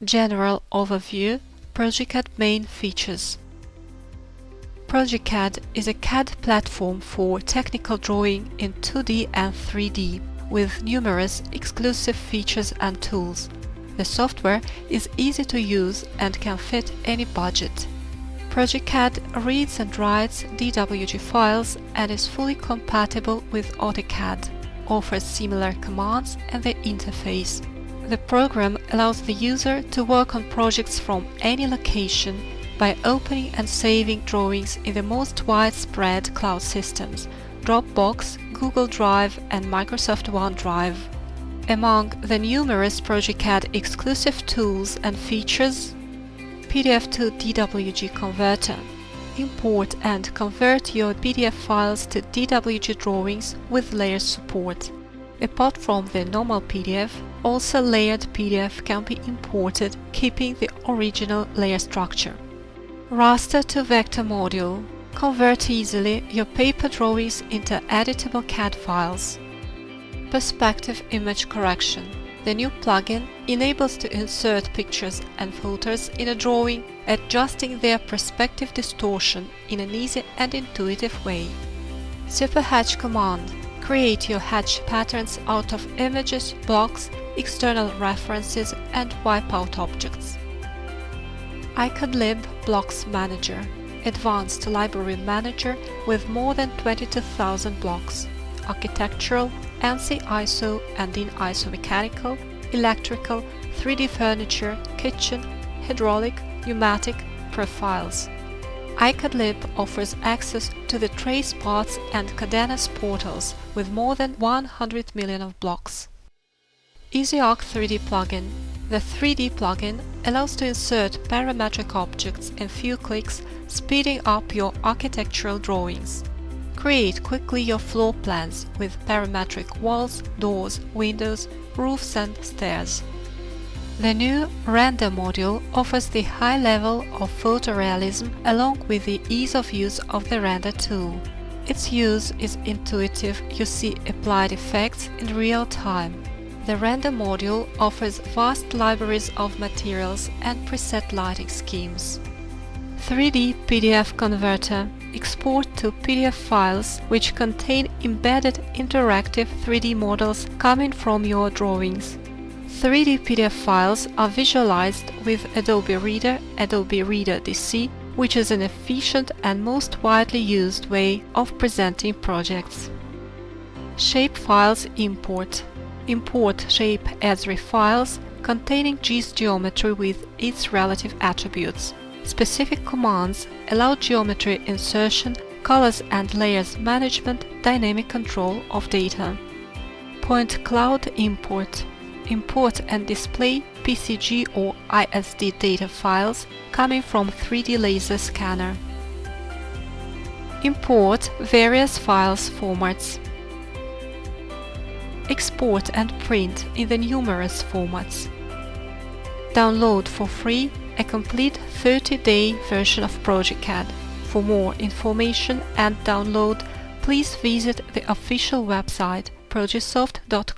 General Overview, progeCAD Main Features. progeCAD is a CAD platform for technical drawing in 2D and 3D, with numerous exclusive features and tools. The software is easy to use and can fit any budget. progeCAD reads and writes DWG files and is fully compatible with AutoCAD, offers similar commands and the interface. The program allows the user to work on projects from any location by opening and saving drawings in the most widespread cloud systems: Dropbox, Google Drive and Microsoft OneDrive. Among the numerous progeCAD exclusive tools and features: Pdf2dwg Converter. Import and convert your PDF files to DWG drawings with layer support. Apart from the normal PDF, also layered PDF can be imported, keeping the original layer structure. Raster-to-vector module. Convert easily your paper drawings into editable CAD files. Perspective image correction. The new plugin enables to insert pictures and photos in a drawing, adjusting their perspective distortion in an easy and intuitive way. Super Hatch command. Create your hatch patterns out of images, blocks, external references and wipe out objects. CAD Blocks Manager. Advanced library manager with more than 22,000 blocks. Architectural, ANSI ISO and in ISO mechanical, electrical, 3D furniture, kitchen, hydraulic, pneumatic, profiles. CAD offers access to the trace parts and cadenas portals with more than 100 million of blocks. EasyArc 3D plugin. The 3D plugin allows to insert parametric objects in few clicks, speeding up your architectural drawings. Create quickly your floor plans with parametric walls, doors, windows, roofs and stairs. The new Render module offers the high level of photorealism along with the ease of use of the Render tool. Its use is intuitive, you see applied effects in real time. The Render module offers vast libraries of materials and preset lighting schemes. 3D PDF Converter. Export to PDF files which contain embedded interactive 3D models coming from your drawings. 3D PDF files are visualized with Adobe Reader, Adobe Reader DC, which is an efficient and most widely used way of presenting projects. Shapefiles import. Import shape Esri files containing GIS geometry with its relative attributes. Specific commands allow geometry insertion, colors and layers management, dynamic control of data. Point cloud import. Import and display PCG or ISD data files coming from 3D laser scanner. Import various files formats. Export and print in the numerous formats. Download for free a complete 30-day version of progeCAD. For more information and download, please visit the official website progesoft.com.